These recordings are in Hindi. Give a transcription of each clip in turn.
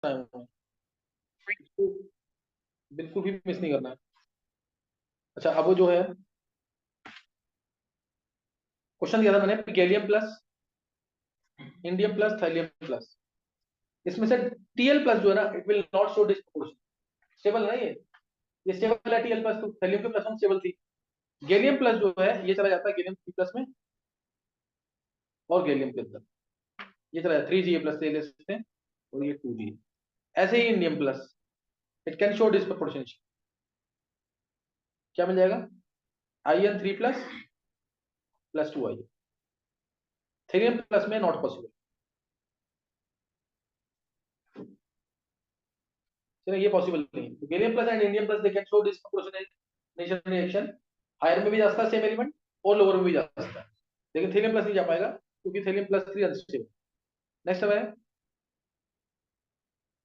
आए हुए हैं, इसको बिल्कुल भी मिस नहीं करना है। अच्छा, अब वो जो है क्वेश्चन दिया था मैंने, gallium plus, indium plus, thallium plus, इसमें से टीएल प्लस जो है ना, it will not show disproportion. Stable है ना ये स्टेबल है टीएल प्लस, तो थैलियम के प्लस में स्टेबल थी। गैलियम प्लस जो है ये चला जाता है गैलियम 3 प्लस में, और गैलियम के अंदर ये चला जाता है 3Ga प्लस ले सकते हैं, और ये 2Ga। ऐसे ही indium plus, it can show disproportion. क्या मिल जाएगा? In 3 plus plus 2 I, thallium plus में नॉट पॉसिबल। चलिए ये पॉसिबल नहीं, तो gallium plus and indium plus they can show disproportionation reaction, higher में भी जा सकता है सेम एलिमेंट, और लोअर में भी जा सकता है, लेकिन थैलियम प्लस नहीं जा पाएगा क्योंकि थैलियम प्लस 3 अनस्टेबल। नेक्स्ट है,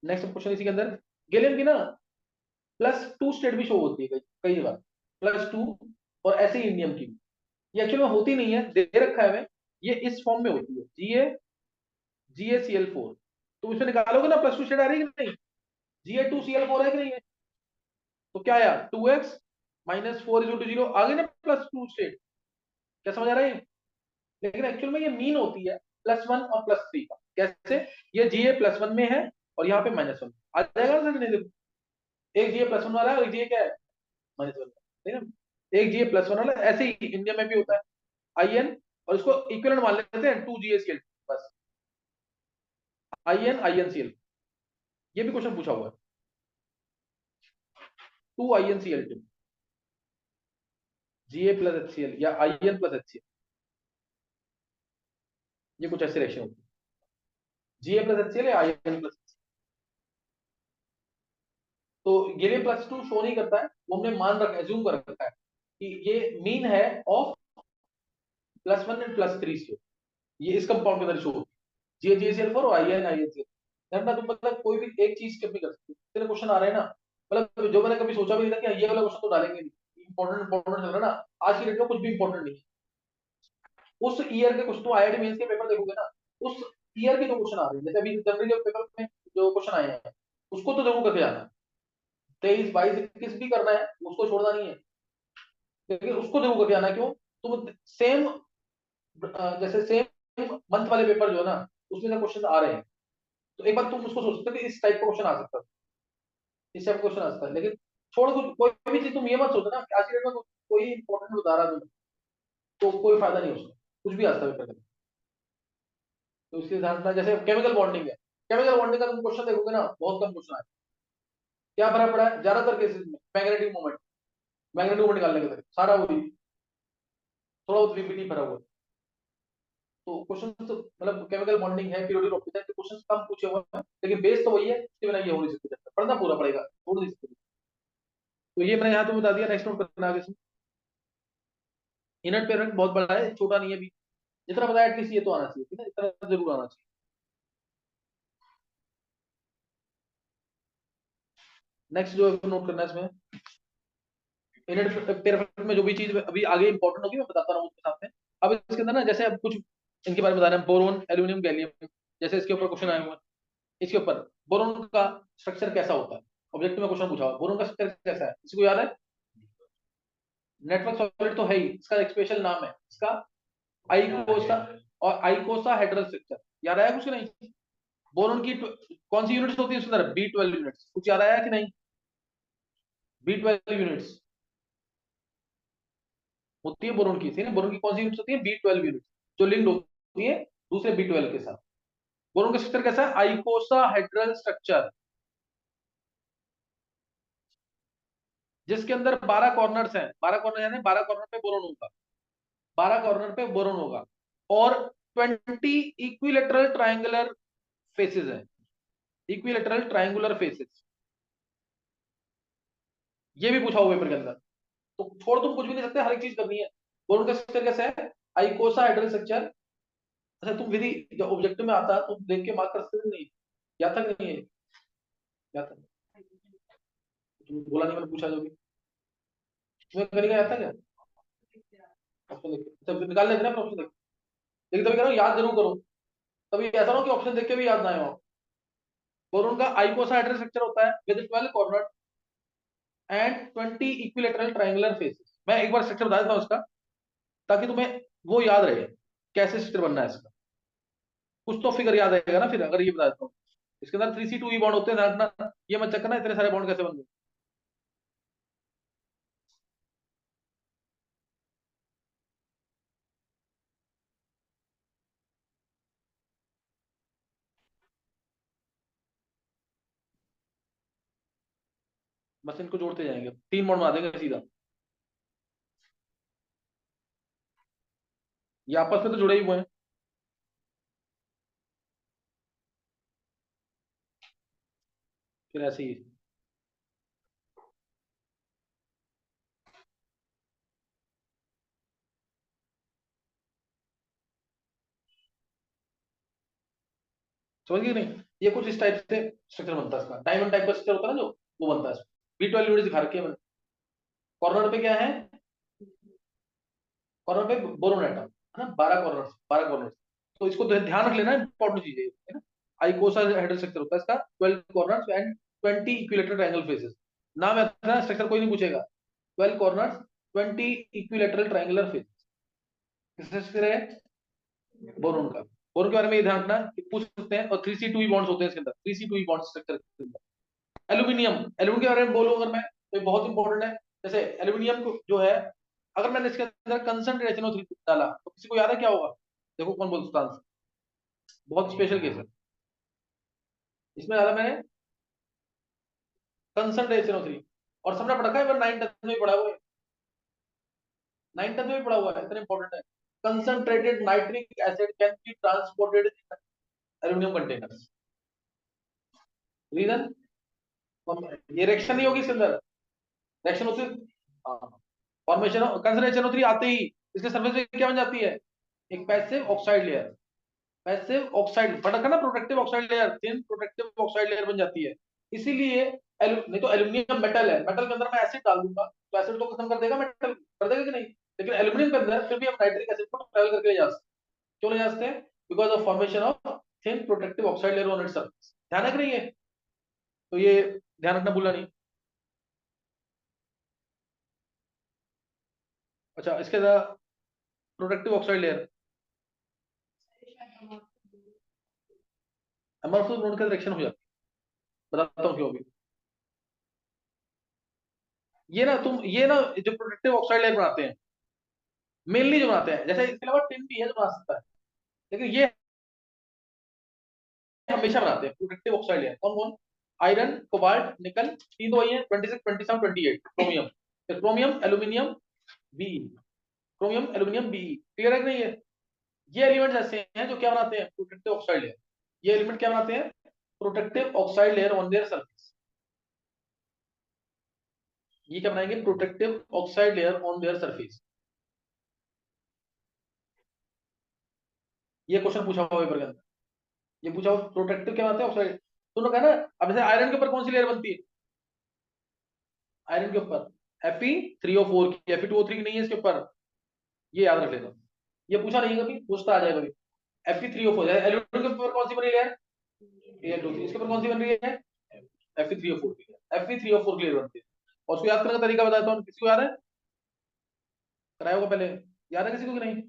नेक्स्ट क्वेश्चन इसी के अंदर, गैलियम की ना +2 स्टेट भी शो होती है कई बार, +2, और ऐसे ही इंडियम की, ये एक्चुअल में होती नहीं है, दे रखा है हमें, ये इस फॉर्म में होती है, GaCl4। तुम इसमें निकालोगे ना +2 स्टेट आ रही है कि नहीं, Ga2Cl4 है कि नहीं है, तो क्या आया 2x - 4 = 0, आ गई ना +2 स्टेट। क्या समझ आ रहा है? लेकिन एक्चुअल में ये मीन होती है +1 और +3 का। कैसे? ये Ga+1 में है और यहाँ पे -1 आ जाएगा ना, नहीं देखो, एक Ga+1 वाला है और एक Ga क्या है, -1, ठीक है ना। एक Ga+1 वाला, ऐसे ही इंडिया में भी होता है In, और इसको इक्विवेलेंट मान लेते हैं 2GaCl, बस InCl। ये भी क्वेश्चन पूछा हुआ है, 2InCl2, Ga+HCl या In+HCl, ये कुछ ऐसे रिएक्शन होती है, Ga+HCl या In+HCl। तो Ga+2 शो नहीं करता है, वो हमने मान रखा, एज्यूम कर रखा है कि ये मीन है ऑफ +1 एंड +3 से, ये इस कंपाउंड के अंदर शो होती है, GaCl4 और InCl। ना तुम मतलब कोई भी एक चीज स्किप नहीं कर सकते, तेरे क्वेश्चन आ रहे हैं ना, मतलब जो मैंने कभी सोचा भी नहीं था कि ये वाला क्वेश्चन तो डालेंगे नहीं, इंपॉर्टेंट इंपॉर्टेंट चल रहा है ना, आज की डेट में कुछ भी इंपॉर्टेंट नहीं है। उस ईयर के कुछ तो IIT मेंस के पेपर देखोगे ना, उस ईयर के जो क्वेश्चन आ रहे हैं, जैसे अभी जनवरी के पेपर में जो क्वेश्चन आए हैं, उसको तो जरूर करके जाना है, 23, 22, 21 भी करना है, उसको छोड़ना नहीं है, लेकिन उसको जरूर करके आना है। क्यों? तुम सेम, जैसे सेम मंथ वाले पेपर जो है ना, उसमें से क्वेश्चन आ रहे हैं, तो एक बार तुम उसको सोच सकते हो कि इस टाइप का क्वेश्चन आ सकता है, इस टाइप का क्वेश्चन आ सकता है, लेकिन छोड़ कुछ कोई भी चीज तुम ये मत सोचना कि आज की डेट में कोई इंपॉर्टेंट बता रहा है तुम्हें, तो कोई फायदा नहीं उसका, कुछ भी आ सकता है पेपर में। तो इसके साथ में जैसे केमिकल बॉन्डिंग है, केमिकल बॉन्डिंग का तुम क्वेश्चन देखोगे ना, बहुत कम क्वेश्चन आए, क्या फर्क पड़ा है ज्यादातर केसेस में, मैग्नेटिक मोमेंट, मैग्नेटिक मोमेंट निकालने के तरीके सारा वही, थोड़ा बहुत रिपीट फर्क हुआ, तो क्वेश्चन तो मतलब केमिकल बॉन्डिंग है, पीरियोडिक ऑर्बिटल के क्वेश्चन कम पूछे हुए हैं, लेकिन बेस तो वही है, इसके बिना ये हो नहीं सकती, पढ़ना पूरा पड़ेगा, छोड़ नहीं सकते। तो ये मैंने यहाँ तो बता दिया, नेक्स्ट नोट करना आगे से। इनर्ट पेरेंट बहुत बड़ा है, छोटा नहीं है भी, जितना बताया एटलीस्ट ये तो आना चाहिए, ठीक है, इतना जरूर आना चाहिए। नेक्स्ट जो नोट करना है इसमें, इनर्ट पेरेंट में जो भी चीज अभी आगे इंपॉर्टेंट होगी मैं बताता रहा हूँ उसके साथ में। अब इसके अंदर ना, जैसे अब कुछ इनके बारे में बता रहे हैं, बोरोन, एल्यूमिनियम, गैलियम, जैसे इसके ऊपर क्वेश्चन आए हुए हैं, इसके ऊपर बोरोन का स्ट्रक्चर कैसा होता है, ऑब्जेक्ट में क्वेश्चन पूछा हुआ, बोरोन का स्ट्रक्चर कैसा है, किसी को याद है? नेटवर्क सॉलिड तो है ही, इसका एक स्पेशल नाम है इसका, आइकोसा, और आइकोसा हेड्रल स्ट्रक्चर, याद आया कुछ नहीं? बोरोन की कौन सी यूनिट्स होती है उसके अंदर? B12 यूनिट्स, कुछ याद आया कि नहीं? B12 यूनिट्स होती है बोरोन की, थी ना, बोरोन की कौन सी यूनिट्स होती है? B12 यूनिट्स, जो लिंक्ड होती है दूसरे B12 के साथ। बोरोन का स्ट्रक्चर कैसा है? आइकोसा हेड्रल स्ट्रक्चर, जिसके अंदर 12 कॉर्नर्स हैं, 12 कॉर्नर यानी 12 कॉर्नर पे बोरोन होगा, 12 कॉर्नर पे बोरोन होगा, और 20 इक्विलेटरल ट्रायंगुलर फेसेस हैं, इक्विलेटरल ट्रायंगुलर फेसेस, ये भी पूछा हुआ पेपर के अंदर, तो छोड़ तुम कुछ भी नहीं सकते, हर एक चीज करनी है। बोरोन का स्ट्रक्चर कैसा है? आइकोसा हेड्रल स्ट्रक्चर। अच्छा तुम विधि जब ऑब्जेक्टिव में आता है तो देख के मार्क कर सकते हो नहीं? याद था कि नहीं है? याद था? तुम बोला नहीं, मैंने पूछा जो भी, तुम्हें करने का याद था क्या? ऑप्शन देख के तब निकाल लेते ना ऑप्शन देख, लेकिन तभी कह रहा हूँ याद जरूर करो, तभी ऐसा ना हो कि ऑप्शन देख के भी याद ना आए हो। बोरोन का आइकोसाहेड्रल स्ट्रक्चर होता है with 12 corner and 20 equilateral triangular faces. मैं एक बार स्ट्रक्चर बता देता हूं इसका, ताकि तुम्हें वो याद रहे कैसे स्ट्रक्चर बनना है इसका। कुछ तो फिगर याद रहेगा ना फिर, अगर ये बता देता हूँ। इसके अंदर 3C2E बॉन्ड होते हैं, ध्यान रखना, ये मत चेक करना इतने सारे बॉन्ड कैसे बन गए। बस इनको जोड़ते जाएंगे, 3 बॉन्ड बना देंगे सीधा। ये आपस में तो जुड़े ही हुए हैं। फिर ऐसे ही समझ गए नहीं। ये कुछ इस टाइप से स्ट्रक्चर बनता है इसका, डायमंड टाइप का स्ट्रक्चर होता है ना जो, वो बनता है इसमें। B12 यूनिट दिखा रखी है मैंने। कॉर्नर पे क्या है, कॉर्नर पे बोरोन एटम है ना, 12 कॉर्नर, 12 कॉर्नर। तो इसको ध्यान रख लेना, इंपॉर्टेंट चीज है ना। आइकोसाहेड्रल स्ट्रक्चर होता है इसका, 12 corners and 20 equilateral triangle faces. नाम है स्ट्रक्चर, कोई नहीं पूछेगा। 12 कॉर्नर्स, 20 इक्विलैटरल ट्रायंगुलर फेसेस। किससे स्ट्रक्चर है, बोरोन का। बोरोन के बारे में ये ध्यान रखना कि पूछ सकते हैं। और 3C2E बॉन्ड्स होते हैं इसके अंदर, 3C2E बॉन्ड स्ट्रक्चर के अंदर। एल्यूमिनियम, एल्यूमिनियम के बारे में बोलूं अगर मैं, तो ये बहुत इंपॉर्टेंट है। जैसे एल्यूमिनियम को जो है, अगर मैंने इसके अंदर कंसंट्रेशन ऑफ डाला तो किसी को याद है क्या होगा? देखो कौन बोल सकता है आंसर। बहुत स्पेशल केस है। इसमें डाला मैंने कंसंट्रेशन ऑफ 3, और सबने पढ़ा है, 9 10 में भी पढ़ा हुआ है, 9 10 में भी पढ़ा हुआ है, इतना इंपॉर्टेंट है। Concentrated nitric acid can be transported in aluminium containers. Reason, ये रिएक्शन नहीं होगी इसके अंदर, रिएक्शन होती है। फॉर्मेशन कंसंट्रेशन ऑफ 3 आते ही इसके सरफेस पे क्या बन जाती है, एक passive oxide layer. Passive oxide पढ़ रखा ना, protective oxide layer, thin protective oxide layer बन जाती है। इसीलिए नहीं तो एल्यूमिनियम मेटल है, मेटल के अंदर मैं एसिड डाल दूंगा तो एसिड तो खत्म कर देगा, मेटल कर देगा कि नहीं। लेकिन एल्यूमिनियम के अंदर फिर भी हम नाइट्रिक एसिड को ट्रैवल करके ले जा सकते हैं। क्यों ले जा सकते हैं? Because of formation of thin protective oxide layer on its surface. ध्यान रख रही है, तो ये ध्यान रखना भूलना नहीं। अच्छा, इसके बाद प्रोटेक्टिव ऑक्साइड लेयर, एमरफोस नोड का रिएक्शन हो जाती है, बताता हूँ क्यों अभी। ये ना तुम, ये ना जो प्रोटेक्टिव ऑक्साइड लेयर बनाते हैं, मेनली जो बनाते हैं, जैसे इसके अलावा टिन भी है जो बना सकता है, लेकिन ये हमेशा बनाते हैं प्रोटेक्टिव ऑक्साइड लेयर। कौन कौन? आयरन, कोबाल्ट, निकल, तीन तो वही है, 26 27 28। क्रोमियम, फिर chromium aluminium B, chromium aluminium B. Clear है कि नहीं? ये एलिमेंट्स ऐसे हैं जो क्या बनाते हैं, प्रोटेक्टिव ऑक्साइड लेयर। ये एलिमेंट क्या बनाते हैं, protective oxide layer on their surface. ये क्या बनाएंगे, protective oxide layer on their surface. ये क्वेश्चन पूछा हुआ पेपर के अंदर, ये पूछा हुआ प्रोटेक्टिव क्या बनाते हैं, ऑक्साइड। तुमने कहा ना, अब जैसे आयरन के ऊपर कौन सी लेयर बनती है, आयरन के ऊपर Fe3O4 की, Fe2O3 की नहीं है इसके ऊपर, ये याद रख लेना। ये पूछा नहीं है कभी, पूछता आ जाएगा कभी। Fe3O4 एल्यूमिनियम के ऊपर कौन सी बनी लेयर, Al2, इसके ऊपर कौन सी बन रही है, Fe3O4 की। Fe3O4 की लेयर बनती है। और उसको याद करने का तरीका बताता हूँ, किसी को याद है, कराया होगा पहले, याद है किसी को कि नहीं?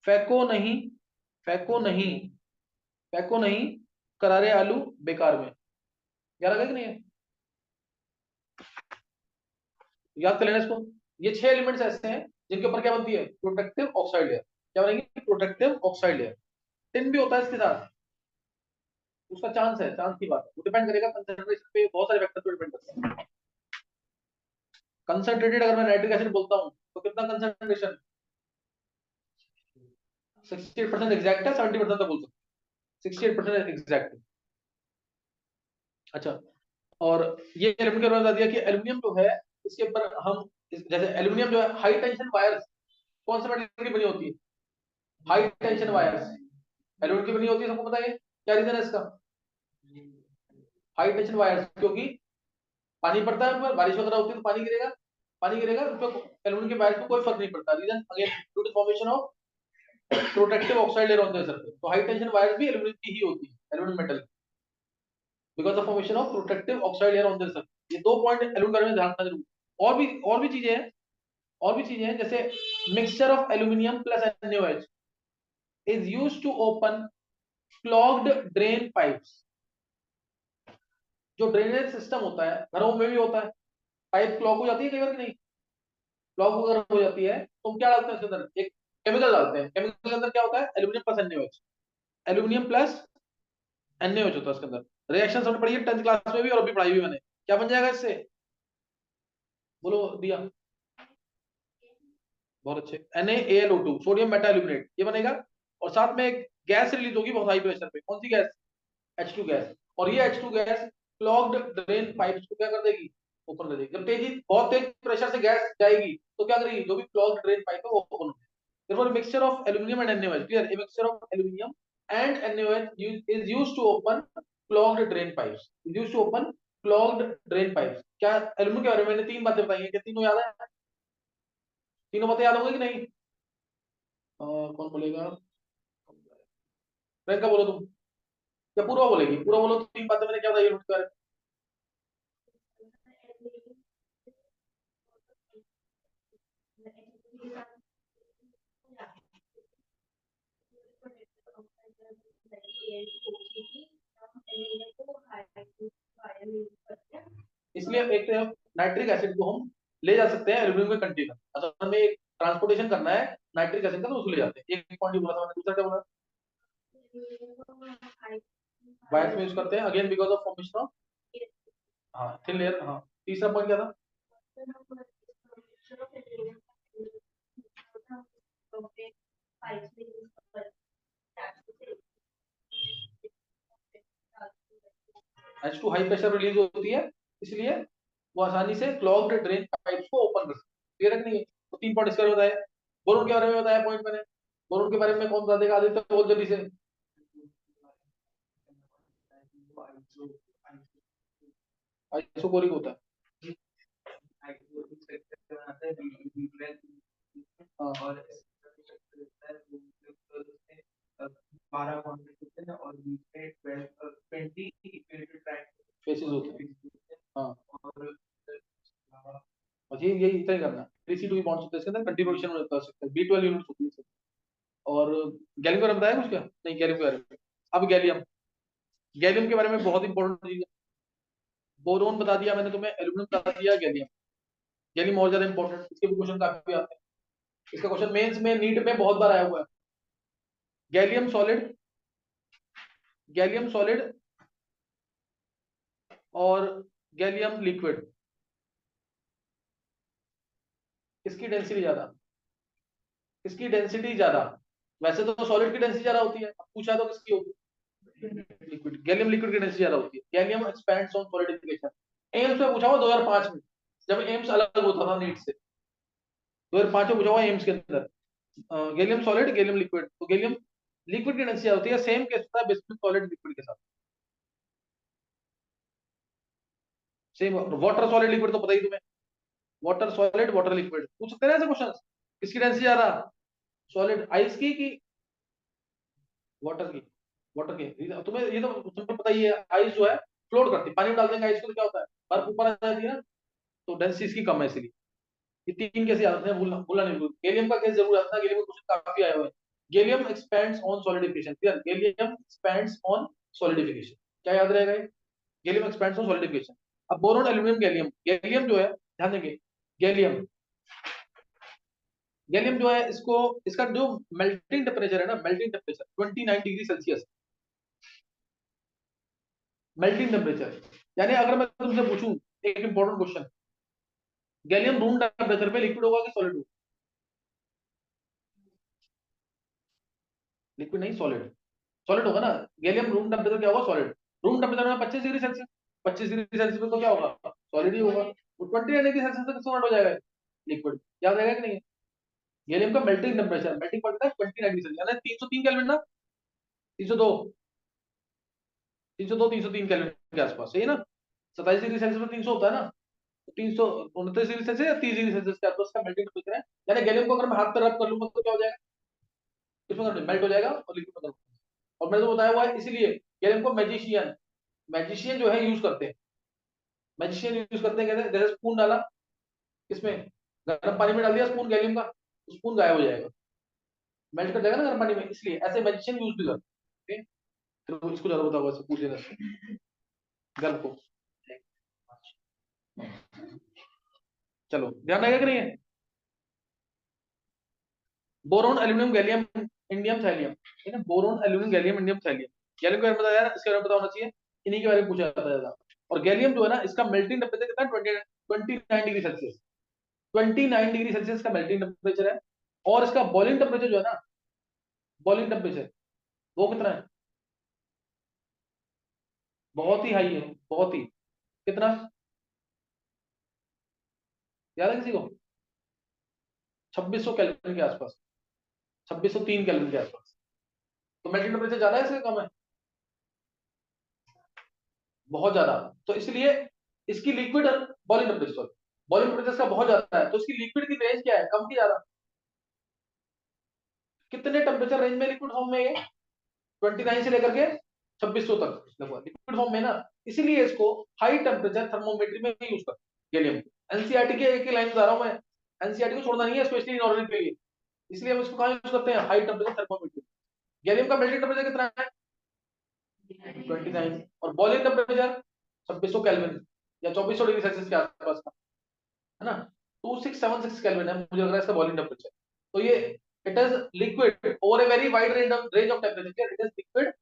फेको नहीं, फेको नहीं, फेको नहीं, करारे आलू बेकार में। याद आ गया कि नहीं है? याद कर लेना इसको। ये 6 एलिमेंट्स ऐसे हैं जिनके ऊपर क्या बनती है, प्रोटेक्टिव ऑक्साइड लेयर। क्या बनेगी, प्रोटेक्टिव ऑक्साइड लेयर। टिन भी होता है इसके साथ, उसका चांस है, चांस की बात है, वो डिपेंड करेगा कंसंट्रेशन पे, बहुत सारे फैक्टर पे डिपेंड करता है। कंसंट्रेटेड अगर मैं नाइट्रिक एसिड बोलता हूँ तो कितना कंसंट्रेशन, 68% एग्जैक्ट है, 70% तो बोल सकते, 68% एग्जैक्ट है। अच्छा, और ये एल्यूमिनियम के बारे में बता दिया कि एल्यूमिनियम जो है, इसके ऊपर हम जैसे एल्यूमिनियम जो है, हाई टेंशन वायर्स कौन से मेटल की बनी होती है, हाई टेंशन वायर्स एल्यूमिनियम की बनी होती है, सबको पता है। क्या रीजन है इसका, हाई टेंशन वायर्स, क्योंकि पानी पड़ता है ऊपर, बारिश वगैरह होती है तो पानी गिरेगा, पानी गिरेगा उस पर, एल्यूमिनियम के वायर्स को कोई फर्क नहीं पड़ता। Reason again due to formation of protective oxide layer on the surface. तो हाई टेंशन वायर्स भी एल्यूमिनियम की ही होती है, aluminium metal. Because of formation of protective oxide layer on the surface. ये 2 पॉइंट एल्यूमिनियम कार्बाइड में ध्यान रखना जरूर। और भी चीजें हैं, जैसे mixture of aluminium plus NaOH is used to open clogged drain pipes. जो ड्रेनेज सिस्टम होता है, घरों में भी होता है, पाइप क्लॉग हो जाती है कई बार कि नहीं, क्लॉग अगर हो जाती है तो हम क्या डालते हैं उसके अंदर, एक केमिकल डालते हैं। केमिकल के अंदर क्या होता है, aluminium plus NaOH। Aluminium plus NaOH होता है उसके अंदर। रिएक्शन हमने पढ़ी है 10th क्लास में भी, और अभी पढ़ाई भी मैंने। क्या बन जाएगा इससे, बोलो दिया। बहुत अच्छे, NaAlO2 सोडियम मेटा एल्यूमिनेट, ये बनेगा। और साथ में एक गैस रिलीज होगी बहुत हाई प्रेशर पे, कौन सी गैस, H2 गैस। और ये H2 gas clogged drain pipes को क्या कर देगी, ओपन कर देगी। जब बहुत तेज प्रेशर से गैस जाएगी तो क्या करेगी, जो भी क्लॉग्ड ड्रेन पाइप है वो ओपन हो जाएगी। Therefore, a mixture of aluminum and NaOH, clear, a mixture of aluminum and NaOH is used to open clogged drain pipes, is used to open clogged drain pipes। क्या एल्यूमिनियम के बारे में मैंने 3 बातें बताई हैं, क्या तीनों याद है, तीनों बातें याद होंगी कि नहीं। कौन बोलेगा, प्रियंका बोलो तुम, क्या पूर्वा बोलेगी, पूर्वा बोलो 3 बातें मैंने क्या बताई एल्यूमिनियम के बारे में। इसलिए एक तो नाइट्रिक एसिड को हम ले जा सकते हैं एल्यूमिनियम के कंटेनर, अगर हमें एक ट्रांसपोर्टेशन करना है नाइट्रिक एसिड का तो उसको ले जाते हैं। एक पॉइंट बोला था मैंने, दूसरा क्या बोला, बायस में यूज करते हैं again because of formation of, हाँ थिन लेयर। हाँ तीसरा पॉइंट क्या था, H2 हाई प्रेशर रिलीज होती है, इसलिए वो आसानी से क्लॉग्ड ड्रेन पाइप्स को ओपन कर सकते हैं। क्लियर है कि नहीं, तो 3 पॉइंट इसके बारे में बताया। बोरोन के बारे में बताया पॉइंट मैंने, बोरोन के बारे में कौन बता देगा, आदित्य बोल जल्दी से। आइसोकोरिक होता है, हाँ, फेसेस होते हैं, हाँ। और ये यही इतना ही करना, 3C2 बॉन्ड्स होते हैं इसके अंदर, कंट्रीब्यूशन में कर सकते हैं, B12 यूनिट्स होती है इसमें। और गैलियम के बारे में बताया कुछ क्या, नहीं गैलियम के बारे में। अब गैलियम, गैलियम के बारे में बहुत इंपॉर्टेंट चीज है। बोरोन बता दिया मैंने तुम्हें, एल्यूमिनियम बता दिया, गैलियम। गैलियम और ज्यादा इंपॉर्टेंट, इसके भी क्वेश्चन काफी आते हैं। इसका क्वेश्चन मेंस में नीट में बहुत बार आया हुआ है। गैलियम सॉलिड, गैलियम सॉलिड और गैलियम लिक्विड, इसकी डेंसिटी ज्यादा, इसकी डेंसिटी ज्यादा। वैसे तो सॉलिड की डेंसिटी ज्यादा होती है, अब पूछा तो किसकी होगी, लिक्विड। गैलियम लिक्विड की डेंसिटी ज्यादा होती है। Gallium expands on solidification, AIIMS में पूछा हुआ 2005 में, जब एम्स अलग होता था नीट से, 2005 में पूछा हुआ एम्स के अंदर। गैलियम सॉलिड, गैलियम लिक्विड, तो गैलियम लिक्विड की डेंसिटी होती है, सेम केस होता है बेसिक सॉलिड लिक्विड के साथ, सेम। वाटर सॉलिड लिक्विड तो पता ही तुम्हें, वाटर सॉलिड वाटर लिक्विड पूछ सकते हैं ना ऐसे क्वेश्चन, किसकी डेंसिटी ज्यादा, सॉलिड आइस की वाटर की, वाटर की। तुम्हें ये तो सिंपल पता ही है, आइस जो है फ्लोट करती है, पानी में डाल देंगे आइस को तो क्या होता है, बर्फ ऊपर आ जाती है ना, तो डेंसिटी इसकी कम है इसलिए। ये 3 केस याद रखना है, भूलना भूलना नहीं बिल्कुल। गैलियम का केस जरूर याद रखना, गैलियम का क्वेश्चन काफी आए हुए हैं। Gallium expands on solidification, clear, gallium expands on solidification, क्या याद रहेगा ये, गैलियम एक्सपैंड्स ऑन सॉलिडिफिकेशन। अब बोरोन एल्यूमिनियम गैलियम, गैलियम जो है ध्यान देंगे, गैलियम, गैलियम जो है इसको, इसका जो मेल्टिंग टेम्परेचर है ना, melting temperature 29 degree Celsius, melting temperature. यानी अगर मैं तुमसे पूछूं एक important question, gallium room temperature पे लिक्विड होगा कि सॉलिड होगा, लिक्विड नहीं सॉलिड, सॉलिड होगा ना। गैलियम रूम टेम्परेचर क्या होगा, सॉलिड। रूम टेम्परेचर में 25 डिग्री सेल्सियस, 25 डिग्री सेल्सियस पे तो क्या होगा, सॉलिड ही होगा। वो 29 डिग्री सेल्सियस तक सॉलिड हो जाएगा लिक्विड, याद रहेगा कि नहीं। गैलियम का मेल्टिंग टेम्परेचर, मेल्टिंग पॉइंट है 29 डिग्री सेल्सियस, यानी 303 केल्विन ना, 302, 302 303 केल्विन के आसपास, सही है ना। 27 डिग्री सेल्सियस में 300 होता है ना, तो 329 डिग्री सेल्सियस या 30 डिग्री सेल्सियस के आसपास का मेल्टिंग टेम्परेचर है। यानी गैलियम को अगर मैं हाथ पे रब कर लूंगा तो क्या हो जाएगा, इसमें मेल्ट हो जाएगा और लिक्विड में, और मैंने तो बताया हुआ है, इसीलिए गैलियम को मैजिशियन, मैजिशियन जो है यूज करते हैं, मैजिशियन यूज करते हैं, कहते हैं जैसे स्पून डाला इसमें, गर्म पानी में डाल दिया स्पून गैलियम का, स्पून गायब हो जाएगा, मेल्ट कर जाएगा ना गर्म पानी में, इसलिए ऐसे मैजिशियन यूज भी करते हैं। तो इसको जरूर बताओ ऐसे पूछ लेना गर्म को। चलो ध्यान रहेगा कि नहीं है? Boron, aluminium, gallium, indium, thallium, ठीक है, boron, aluminium, gallium, indium, thallium. Gallium के बारे में बताया ना, इसके बारे में पता होना चाहिए, इन्हीं के बारे में पूछा जाता है ज्यादा। और गैलियम जो है ना, इसका मेल्टिंग टेम्परेचर कितना है? 29 डिग्री सेल्सियस, 29 डिग्री सेल्सियस का मेल्टिंग टेम्परेचर है। और इसका बॉइलिंग टेम्परेचर जो है ना, बॉइलिंग टेम्परेचर वो कितना है? बहुत ही हाई है, बहुत ही। कितना याद है किसी को? 2600 केल्विन के आसपास, 2603 केल्विन के आसपास। तो मेल्टिंग टेम्परेचर ज्यादा है इससे कम है? बहुत ज्यादा। तो इसलिए इसकी liquid boiling temperature, boiling temperature इसका बहुत ज्यादा है, तो इसकी लिक्विड की रेंज क्या है, कम की ज्यादा? कितने टेम्परेचर रेंज में लिक्विड फॉर्म में है? 29 से लेकर के 2600 तक लिक्विड फॉर्म में ना। इसीलिए इसको हाई टेम्परेचर थर्मोमेट्री में यूज करते हैं गैलियम। एनसीईआरटी के एक ही लाइन बता रहा हूं मैं, एनसीईआरटी को छोड़ना नहीं है, स्पेशली इनऑर्गेनिक के लिए। इसलिए हम इसको कहां यूज करते हैं? High temperature thermometry. गैलियम का मेल्टिंग टेम्परेचर कितना है? 29। और बॉइलिंग टेम्परेचर 2600 केल्विन या 2400 डिग्री सेल्सियस के आसपास का, है ना? 2676 केल्विन है मुझे लग रहा है इसका बॉइलिंग टेम्परेचर। तो ये it is liquid over a very wide range of temperature, it is liquid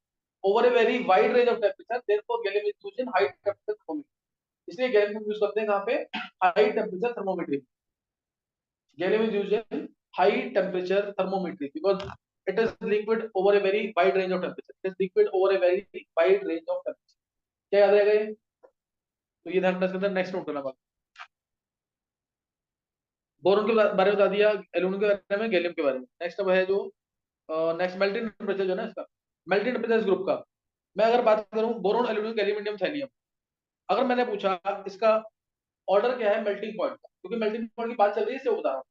over a very wide range of temperature, therefore gallium is used in high temperature thermometry। इसलिए गैलियम को यूज करते हैं कहां पे? High temperature thermometry. Gallium is used in high temperature thermometry because it is liquid over a very wide range of temperature, it is liquid over a very wide range of temperature। क्या याद रहेगा ये? तो ये ध्यान रखना, इसके अंदर नेक्स्ट नोट करना बात। बोरोन के बारे में बता दिया, एल्यूमिनियम के बारे में, गैलियम के बारे में। नेक्स्ट अब है जो नेक्स्ट मेल्टिंग टेम्परेचर जो है ना इसका, मेल्टिंग टेम्परेचर इस ग्रुप का। मैं अगर बात करूं boron, aluminium, gallium, indium, thallium, अगर मैंने पूछा इसका ऑर्डर क्या है मेल्टिंग पॉइंट का, क्योंकि मेल्टिंग पॉइंट की बात चल रही है, इससे वो बता रहा हूँ।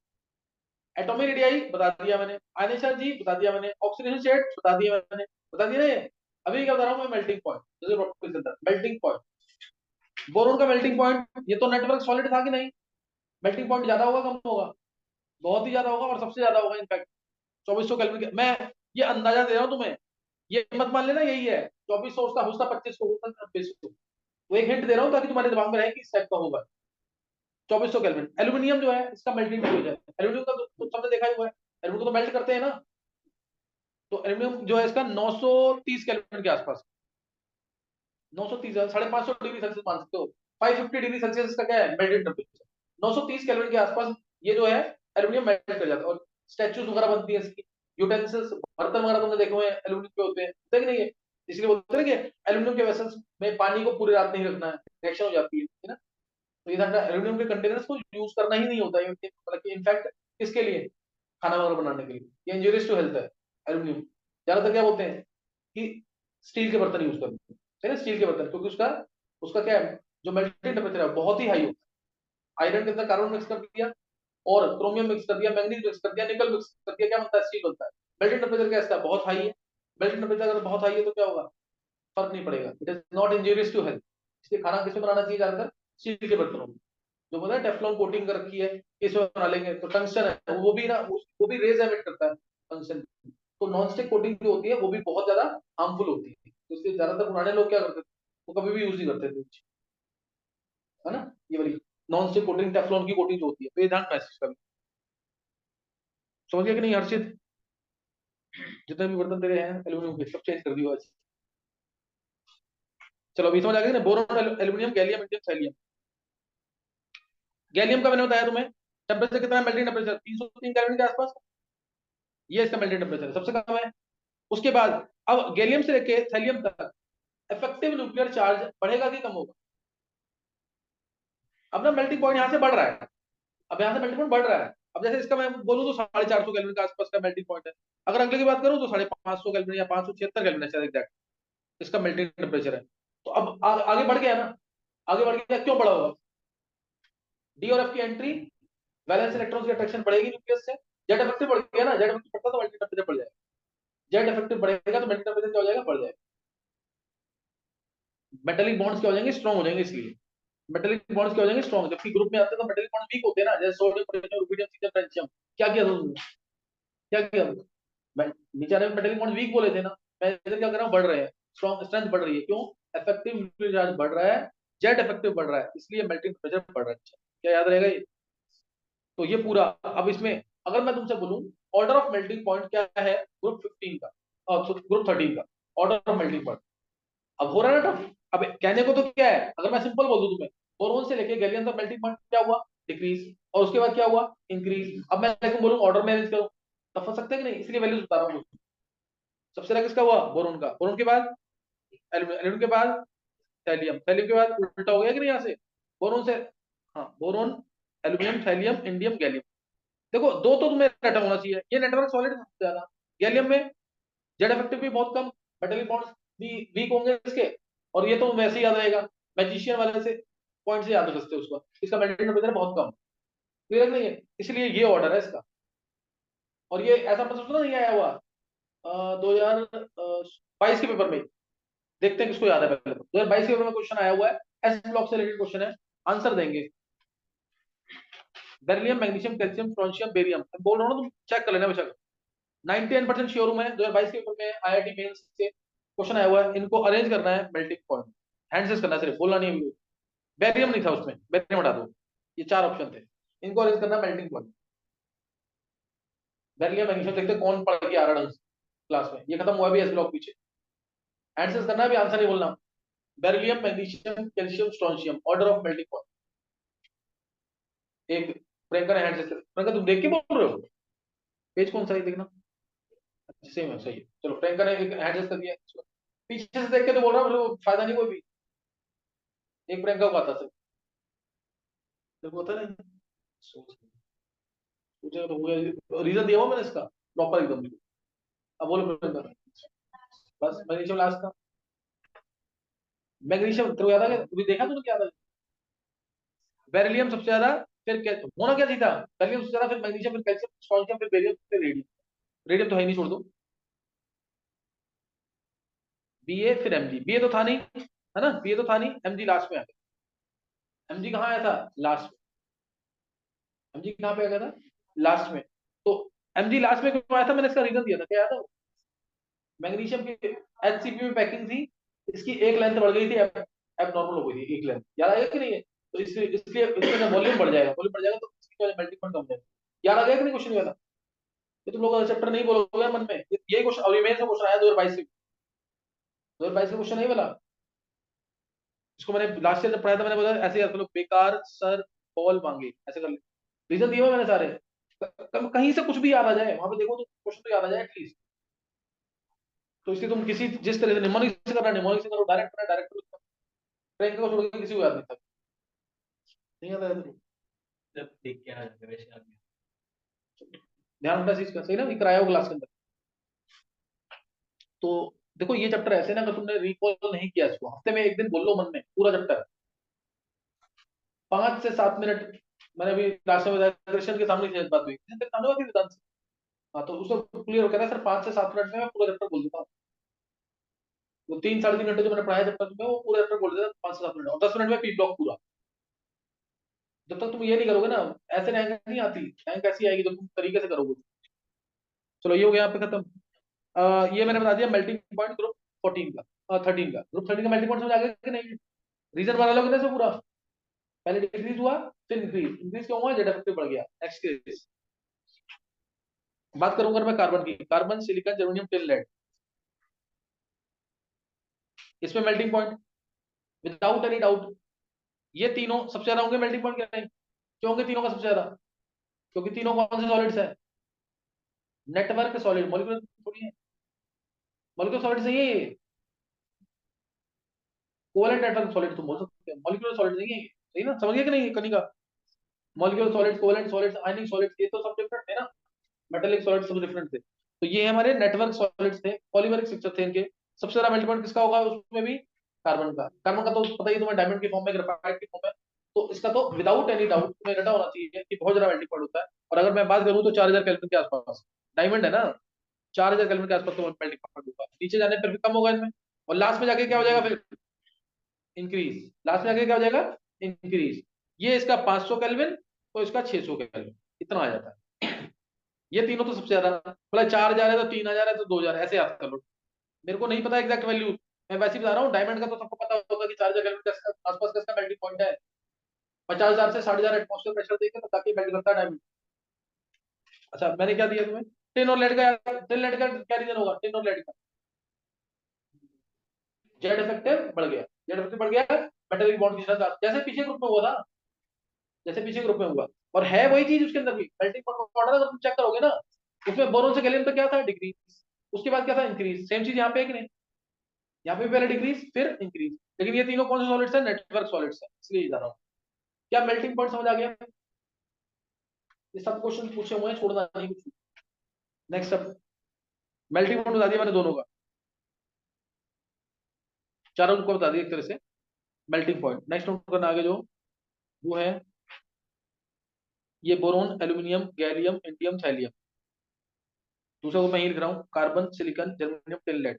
एटॉमिक रेडियाई बता दिया मैंने, आयनेशन जी बता दिया मैंने, ऑक्सीडेशन स्टेट बता दिया मैंने, बता दिया ना ये। अभी क्या बता रहा हूँ मैं? मेल्टिंग पॉइंट, जैसे टॉपिक के अंदर मेल्टिंग पॉइंट। बोरोन का मेल्टिंग पॉइंट, ये तो नेटवर्क सॉलिड था कि नहीं? मेल्टिंग पॉइंट ज्यादा होगा कम होगा? बहुत ही ज्यादा होगा, और सबसे ज्यादा होगा इनफैक्ट। 2400 केल्विन मैं ये अंदाजा दे रहा हूँ तुम्हें, ये मत मान लेना यही है। 2400 उसका हो सकता 2500 हो सकता 2600। वो एक हिंट दे रहा हूँ ताकि तुम्हारे दिमाग में रहे कि इस टाइप का होगा। 2400 केल्विन। एल्यूमिनियम जो है इसका मेल्टिंग टेम्परेचर, एल्यूमिनियम का तो सबने देखा ही हुआ है, एल्यूमिनियम को तो मेल्ट करते हैं ना। तो एल्यूमिनियम जो है इसका 930 केल्विन के आसपास, 930 550 डिग्री सेल्सियस मान सकते हो। 550 डिग्री सेल्सियस इसका क्या है मेल्टिंग टेम्परेचर। 930 केल्विन के आसपास ये जो है एल्यूमिनियम मेल्ट कर जाता है, और स्टैचूज वगैरह बनती है इसकी, यूटेंसिल्स, बर्तन वगैरह तुमने देखे हुए हैं एल्यूमिनियम के होते हैं, होते कि नहीं है? इसलिए बोलते हैं कि एल्यूमिनियम के वेसल्स में पानी को पूरी रात नहीं रखना है, रिएक्शन हो जाती है ना। तो ये एल्यूमिनियम के कंटेनर्स को यूज करना ही नहीं होता है, मतलब कि इनफैक्ट किसके लिए? खाना वगैरह बनाने के लिए। ये इंजूरियस टू हेल्थ है एल्यूमिनियम। ज्यादातर क्या बोलते हैं कि स्टील के बर्तन यूज करते हैं ना, स्टील के बर्तन, क्योंकि उसका उसका क्या है, जो मेल्टिंग टेम्परेचर है बहुत ही हाई होता है। आयरन के अंदर कार्बन मिक्स कर दिया, और क्रोमियम मिक्स कर दिया, मैग्नीज मिक्स कर दिया, निकल मिक्स कर दिया, क्या बनता है? स्टील बनता है। मेल्टिंग टेम्परेचर क्या इसका? बहुत हाई है। मेल्टिंग टेम्परेचर अगर बहुत हाई है तो क्या होगा? फर्क नहीं पड़ेगा, it is not injurious to health. इसलिए खाना किसमें बनाना चाहिए ज्यादातर? स्टील के बर्तनों में। जो बोला टेफ्लॉन कोटिंग कर रखी है, इसमें बना लेंगे। तो टंगस्टन है वो भी ना, वो भी रेज एमिट करता है टंगस्टन। तो नॉन स्टिक कोटिंग जो होती है वो भी बहुत ज्यादा हार्मफुल होती है, तो इसलिए ज्यादातर पुराने लोग क्या करते थे, वो कभी भी यूज नहीं करते थे, है ना? ये वाली नॉन स्टिक कोटिंग, टेफ्लॉन की कोटिंग जो होती है, तो ये ध्यान मैसेज कर। समझ गया कि नहीं हर्षित? जितने भी बर्तन तेरे हैं एल्यूमिनियम के, सब चेंज कर दियो आज। चलो अभी समझ आ गया ना? Boron, aluminium, gallium, indium, thallium. Gallium का मैंने बताया तुम्हें, टेम्परेचर कितना है मेल्टिंग टेम्परेचर? 303 केल्विन के आसपास। ये इसका मेल्टिंग टेम्परेचर सबसे कम है। उसके बाद अब गैलियम से लेके थैलियम तक इफेक्टिव न्यूक्लियर चार्ज बढ़ेगा कि कम होगा? अब ना मेल्टिंग पॉइंट यहां से बढ़ रहा है, अब यहां से मेल्टिंग पॉइंट बढ़ रहा है। अब जैसे इसका मैं बोलूं तो 450 केल्विन के आसपास का मेल्टिंग पॉइंट है। अगर अगले की बात करूं तो 550 केल्विन या 576 केल्विन है शायद एग्जैक्ट, इसका मेल्टिंग टेम्परेचर है। तो अब आगे बढ़ गया ना, आगे बढ़ गया, क्यों बढ़ा होगा? डी और एफ की एंट्री, वैलेंस इलेक्ट्रॉन की अट्रैक्शन बढ़ेगी न्यूक्लियस से। जेड इफेक्टिव बढ़ गया ना, जेड इफेक्टिव बढ़ता तो मेल्टिंग टेम्परेचर बढ़ जाएगा। जेड इफेक्टिव बढ़ेगा तो मेल्टिंग टेम्परेचर क्या हो जाएगा? बढ़ जाएगा। मेटेलिक बॉन्ड्स क्या हो जाएंगे, स्ट्रॉन्ग हो जाएंगे, इसलिए मेटेलिक बॉन्ड्स क्या हो जाएंगे, स्ट्रॉन्ग। जबकि ग्रुप में आते हैं तो मेटेलिक बॉन्ड वीक होते हैं ना, जैसे sodium potassium rubidium caesium francium. क्या किया था तुमने, क्या किया, नीचे आ रहे मेटेलिक बॉन्ड वीक बोले थे ना, मैं इधर क्या कर रहा हूँ, बढ़ रहे हैं, स्ट्रॉन्ग स्ट्रेंथ बढ़ रही है, क्यों, इफेक्टिव न्यूक्लियर चार्ज बढ़ रहा है, जेट इफेक्टिव बढ़ रहा है, इसलिए मेल्टिंग प्रेशर बढ़ रहा है। क्या याद रहेगा ये, तो ये पूरा। अब इसमें अगर मैं तुमसे बोलूं ऑर्डर ऑफ मेल्टिंग पॉइंट क्या है ग्रुप 15 का, ग्रुप 13 का ऑर्डर ऑफ मेल्टिंग पॉइंट, अब हो रहा है ना टफ। अब कहने को तो क्या है, अगर मैं सिंपल बोल दूं तुम्हें, बोरोन से लेके गैलियम तक मेल्टिंग पॉइंट क्या हुआ, डिक्रीज, और उसके बाद क्या हुआ, इंक्रीज। अब मैं लेकिन बोलूं ऑर्डर में अरेंज करो, तब फंस सकते हैं कि नहीं, इसलिए वैल्यूज बता रहा हूँ। सबसे ज्यादा किसका हुआ, बोरोन का, बोरोन के बाद एल्यूमिनियम के बाद थैलियम, थैलियम के बाद उल्टा हो गया कि नहीं यहाँ से, बोरोन से, हाँ boron, aluminium, thallium, indium, gallium. देखो दो तो तुम्हें डाटा होना चाहिए, ये नेटवर्क सॉलिड सबसे ज्यादा, गैलियम में जेड इफेक्टिव भी बहुत कम, मेटलिक बॉन्ड्स भी वीक होंगे इसके, और ये तो वैसे ही याद रहेगा, मैजिशियन वाले से पॉइंट से याद हो सकते हो उसको, इसका मेल्टिंग टेम्परेचर बहुत कम, क्लियर नहीं है, इसलिए ये ऑर्डर है इसका। और ये ऐसा पता सोचना नहीं आया हुआ 2022 के पेपर में, देखते हैं किसको याद है पहले, 2022 के पेपर में क्वेश्चन आया हुआ है, एस ब्लॉक से रिलेटेड क्वेश्चन है, आंसर देंगे, beryllium, magnesium, calcium, strontium, barium, बोल रहा हूँ ना, तुम चेक कर लेना बेशक, 99% श्योर हूं मैं, 2022 के पेपर में आईआईटी मेंस से क्वेश्चन आया हुआ है, इनको अरेंज करना है मेल्टिंग पॉइंट, हैंड से करना है, सिर्फ बोलना नहीं है, बेरियम नहीं था उसमें, बेरियम हटा दो, ये चार ऑप्शन थे, इनको अरेंज करना मेल्टिंग पॉइंट, बेरिलियम, मैग्नीशियम, देखते हैं कौन पढ़ के आ रहा है क्लास में, ये खत्म हुआ भी एस ब्लॉक पीछे, हैंड से करना है भी, आंसर नहीं बोलना, beryllium, magnesium, calcium, strontium, order of melting point, एक प्रियंका ने हैंड से, प्रियंका तुम देख के बोल रहे हो, पेज कौन सा है देखना, सेम है, सही है, चलो प्रियंका ने एक हैंड से कर दिया, पीछे से देख के तो बोल रहा हूँ, फायदा नहीं कोई भी, एक प्रियंका को आता सिर्फ, देखो होता नहीं, मुझे तो रीजन दिया हुआ मैंने इसका प्रॉपर एकदम, अब बोलो प्रियंका, बस मैग्नीशियम लास्ट का, मैग्नीशियम तेरे को याद आ गया, तूने देखा, तूने क्या याद आ, बेरिलियम सबसे ज्यादा, फिर क्या होना, क्या थी था, बेरिलियम सबसे ज्यादा, फिर मैग्नीशियम, फिर कैल्शियम, स्ट्रोंशियम, फिर बेरियम, फिर रेडियम, रेडियम तो है ही नहीं, छोड़ दो, बीए फिर एमजी, बीए तो था नहीं है ना, बीए तो था नहीं, एमजी लास्ट में आ गया, एमजी कहाँ आया था, लास्ट में, एमजी कहाँ पे आ गया था, लास्ट में, तो एमजी लास्ट में क्यों आया था, मैंने इसका रीजन दिया था, क्या आया था, मैग्नीशियम की एचसीपी में पैकिंग थी, इसकी एक लेंथ बढ़ गई थी, अब नॉर्मल हो गई थी एक लेंथ, याद आएगा कि नहीं है, तो इसलिए इसका वॉल्यूम बढ़ जाएगा, वॉल्यूम बढ़ जाएगा तो इसकी मेल्टिंग पॉइंट कम हो जाएगा, याद आ गया कि नहीं क्वेश्चन वाला, ये तुम लोग चैप्टर नहीं बोलोगे मन में, ये क्वेश्चन, और ये मेन से क्वेश्चन आया 2022 से, 2022 का क्वेश्चन नहीं वाला, इसको मैंने लास्ट ईयर जब पढ़ाया था, मैंने बोला ऐसे याद कर लो, बेकार सर बॉल मांगे, ऐसे कर ले, रीजन दिए हुए मैंने सारे, कहीं से कुछ भी याद आ जाए वहां पे देखो तो क्वेश्चन तो याद आ जाए एटलीस्ट, तो इसलिए तुम किसी जिस तरह से निमोनिक से करना निमोनिक से करो, डायरेक्ट करना डायरेक्ट करो, ट्रेन को छोड़ के किसी को याद नहीं था, नहीं आता है, जब देख के आ जाएगा वैसे आदमी। ध्यान रखना चीज का, सही ना, ये कराया हो क्लास के अंदर, तो देखो ये चैप्टर ऐसे ना, अगर तुमने रिकॉल नहीं किया इसको, हफ्ते में एक दिन बोल लो मन में पूरा चैप्टर, 5 से 7 मिनट, मैंने अभी लास्ट में कृष्ण के सामने से बात हुई, कृष्ण के सामने बात हुई वेदांत से, हाँ तो उसको क्लियर हो गया सर, 5 से 7 मिनट में मैं पूरा चैप्टर बोल देता हूँ, वो 3 साढ़े 3 घंटे जो मैंने पढ़ाया चैप्टर में, वो पूरा चैप्टर बोल देता 5 से 7 मिनट, और 10 मिनट में पी ब्लॉक पूरा, जब तक तुम ये नहीं करोगे ना, ऐसे रैंक नहीं आती, रैंक ऐसी आएगी जब तुम तरीके से करोगे। चलो ये हो गया यहाँ पे खत्म, ये मैंने बता दिया मेल्टिंग पॉइंट ग्रुप 14 का, 13 का, ग्रुप 13 का मेल्टिंग पॉइंट समझ आ गया कि नहीं, रीजन बना लोगे ना पूरा, पहले डिक्रीज हुआ, फिर इंक्रीज, इंक्रीज क्यों हुआ, जेड इफेक्टिव बढ़ गया, नेक्स्ट केस, बात करूंगा मैं कार्बन की, carbon, silicon, germanium, tin, lead, इसमें melting point without any doubt, ये तीनों सबसे ज्यादा होंगे मेल्टिंग पॉइंट, क्या नहीं, क्यों होंगे तीनों का सबसे ज्यादा, क्योंकि तीनों कौन से सॉलिड्स है, नेटवर्क सॉलिड, मॉलिक्यूलर थोड़ी है, मॉलिक्यूलर सॉलिड सही है ये, कोवेलेंट नेटवर्क सॉलिड तुम बोल सकते हो, मॉलिक्यूलर सॉलिड नहीं है ये, सही ना, समझ गए कि नहीं कनी का, मॉलिक्यूलर सॉलिड्स, कोवेलेंट सॉलिड्स, आयनिक सॉलिड्स, ये तो सब डिफरेंट है ना, मेटेलिक सॉलिड्स सब डिफरेंट थे, तो ये हमारे नेटवर्क सॉलिड्स थे, पॉलीमेरिक स्ट्रक्चर थे इनके, सबसे ज्यादा मेल्टिंग पॉइंट किसका होगा उसमें भी, कार्बन का, कार्बन का तो पता ही तुम्हें, डायमंड की फॉर्म में, ग्रेफाइट की फॉर्म में, तो इसका तो विदाउट एनी डाउट तुम्हें रटा होना चाहिए कि बहुत ज्यादा मेल्टिंग पॉइंट होता है, और अगर मैं बात करूं तो 4000 केल्विन के आसपास, डायमंड है ना, 4000 केल्विन के आसपास तो मेल्टिंग पॉइंट होगा, नीचे जाने पर भी कम होगा इनमें, और लास्ट में जाके क्या हो जाएगा फिर, इंक्रीज, लास्ट में आगे क्या हो जाएगा, इंक्रीज। ये इसका 500 केल्विन तो इसका 600 केल्विन, इतना आ जाता है। ये तीनों तो सबसे ज्यादा, मतलब 4000 है तो 3000 है तो 2000, ऐसे याद कर लो। मेरे को नहीं पता एग्जैक्ट वैल्यू, मैं वैसे ही बता रहा हूँ। डायमंड का तो सबको पता होगा कि 4000 केल्विन का आसपास का इसका मेल्टिंग पॉइंट है। 50,000 से 60,000 एटमॉस्फेयर प्रेशर देके तो ताकि मेल्ट करता है डायमंड। अच्छा मैंने क्या दिया तुम्हें, टिन और लेड का, टिन लेड का क्या रीजन होगा, टिन और लेड का जेड इफेक्टिव बढ़ गया, जेड इफेक्टिव बढ़ गया, मेटेलिक बॉन्ड खींचना चाहता, जैसे पीछे ग्रुप में हुआ था, जैसे पीछे ग्रुप में हुआ। और है वही चीज उसके अंदर भी, मेल्टिंग पॉइंट ऑर्डर अगर तुम चेक करोगे ना, उसमें बोरोन से गैलियम पे क्या था, डिक्रीज, उसके बाद क्या था, इंक्रीज। सेम चीज यहाँ पे है कि नहीं, यहाँ पे भी पहले डिक्रीज फिर इंक्रीज। लेकिन ये तीनों कौन से सॉलिड्स है, नेटवर्क सॉलिड्स है, इसलिए ये जा रहा हूँ। क्या मेल्टिंग पॉइंट समझ आ गया, ये सब क्वेश्चन पूछे हुए हैं, छोड़ना नहीं कुछ। नेक्स्ट अब मेल्टिंग पॉइंट बता दिया मैंने दोनों का, चारों को बता दिया एक तरह से मेल्टिंग पॉइंट। नेक्स्ट नोट करना आगे जो, वो है ये boron, aluminium, gallium, indium, thallium. दूसरा को मैं ही लिख रहा हूँ, carbon, silicon, germanium, tin, lead.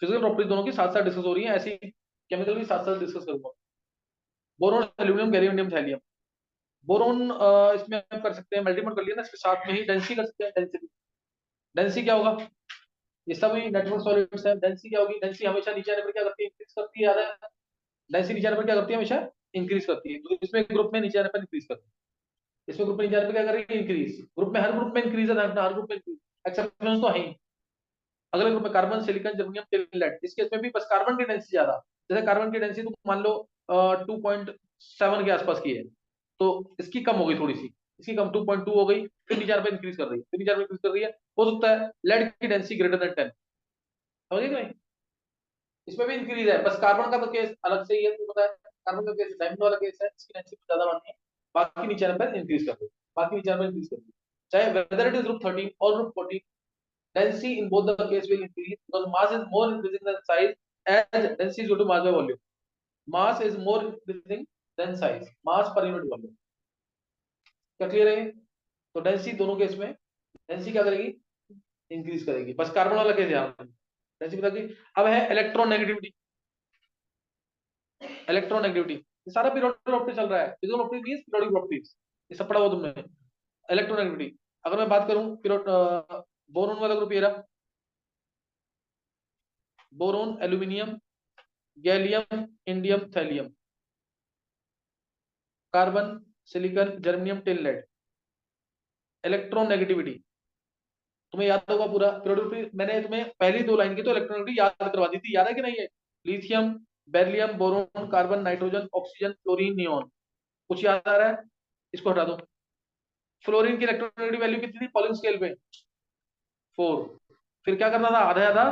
Physical properties दोनों की साथ साथ डिस्कस हो रही है, ऐसी केमिकल भी साथ साथ डिस्कस करूंगा। Boron, aluminium, gallium, indium, thallium. Boron इसमें हम कर सकते हैं, मल्टीपल कर लिया ना, इसके साथ में ही डेंसिटी कर सकते हैं, डेंसिटी। डेंसिटी क्या होगा, ये सब नेटवर्क सॉलिड्स है, डेंसिटी क्या होगी, डेंसिटी हमेशा नीचे आने पर क्या करती है, इंक्रीज करती है, याद है, डेंसिटी नीचे आने पर क्या करती है, हमेशा इंक्रीज करती है। तो इसमें ग्रुप में नीचे आने पर इंक्रीज करती है, इसमें ग्रुप में नीचे आने पर क्या करेगी, इंक्रीज। ग्रुप में हर ग्रुप में इंक्रीज है, हर ग्रुप में इंक्रीज, एक्सेप्शन तो है ही। अगले ग्रुप में carbon, silicon, germanium, tin, lead. इस केस में भी बस कार्बन की डेंसिटी ज्यादा, जैसे कार्बन की डेंसिटी तुम मान लो 2.7 के आसपास की है, तो इसकी कम हो गई थोड़ी सी, इसकी कम 2.2 हो गई, फिर नीचे पे इंक्रीज कर रही है, फिर नीचे पे इंक्रीज कर रही है। हो सकता है लेड की डेंसिटी ग्रेटर देन 10, समझे कि नहीं, इसमें भी इंक्रीज है। बस कार्बन का तो केस अलग से ही है, तुमको पता है, कार्बन का केस डायमंड वाला केस है, इसकी डेंसिटी ज्यादा बनती है, बाकी नीचे पे इंक्रीज कर रही है, बाकी नीचे पे इंक्रीज कर रही है। चाहे वेदर इट इज ग्रुप 13 और group 14, density in both the case will increase because mass is more increasing than size, as density is equal to mass by volume. Mass is more increasing than size, mass per unit volume। क्या क्लियर है, तो डेंसिटी दोनों केस में, डेंसिटी क्या करेगी, इंक्रीज करेगी। बस कार्बन वाला केस ध्यान रखना, डेंसिटी बता दी। अब है इलेक्ट्रोनेगेटिविटी, इलेक्ट्रोनेगेटिविटी ये सारा पीरियोडिक प्रॉपर्टी चल रहा है, physical property means periodic properties, ये सब पढ़ा हुआ तुमने। इलेक्ट्रोनेगेटिविटी अगर मैं बात करूं, पीरियड बोरोन वाला ग्रुप ये रहा, boron, aluminium, gallium, indium, thallium, carbon, silicon, germanium, tin, lead. Electronegativity तुम्हें याद होगा पूरा पीरियोडिक, मैंने तुम्हें पहली दो लाइन की तो इलेक्ट्रोनेगेटिविटी याद करवा दी थी, याद है कि नहीं है, lithium, beryllium, boron, carbon, nitrogen, oxygen, chlorine, neon. कुछ याद आ रहा है, इसको हटा दो। फ्लोरीन की इलेक्ट्रोनेगेटिव वैल्यू कितनी थी पॉलिंग स्केल पे, 4। फिर क्या करना था, आधा आधा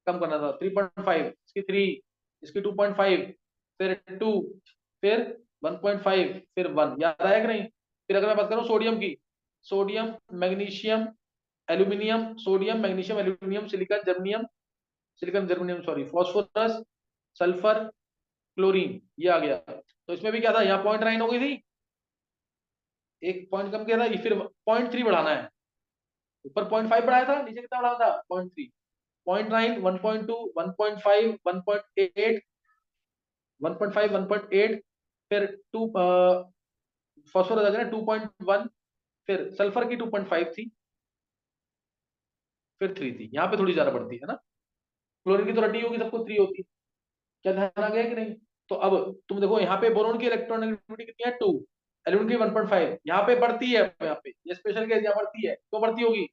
कम करना था, 3.5, इसकी 3, इसकी 2.5, फिर 2, फिर 1.5, फिर 1, याद आया कि नहीं। फिर अगर मैं बात करूं सोडियम की, sodium, magnesium, aluminium, sodium, magnesium, aluminium, silicon, germanium, silicon, germanium sorry, phosphorus, sulphur, chlorine, ये आ गया। तो इसमें भी क्या था, यहाँ 0.9 हो गई थी, एक पॉइंट कम किया था, ये फिर 0.3 बढ़ाना है। ऊपर 0.5 बढ़ाया था, नीचे कितना बढ़ाना था, 0.3, 0.9, 1.2, 1.5, 1.8, 1.5, 1.8, फिर 2 फास्फोरस आ गया ना 2.1, फिर सल्फर की 2.5 थी, फिर 3 थी, यहाँ पे थोड़ी ज्यादा बढ़ती है ना। क्लोरीन की तो रटी होगी, सबको 3 होती है, क्या ध्यान आ गया कि नहीं। तो अब तुम देखो यहाँ पे बोरोन की इलेक्ट्रॉनिक कितनी है, 2, एल्यूमिनियम की 1.5, यहाँ पे बढ़ती है, यहाँ पे ये स्पेशल केस यहाँ बढ़ती है, क्यों बढ़ती होगी,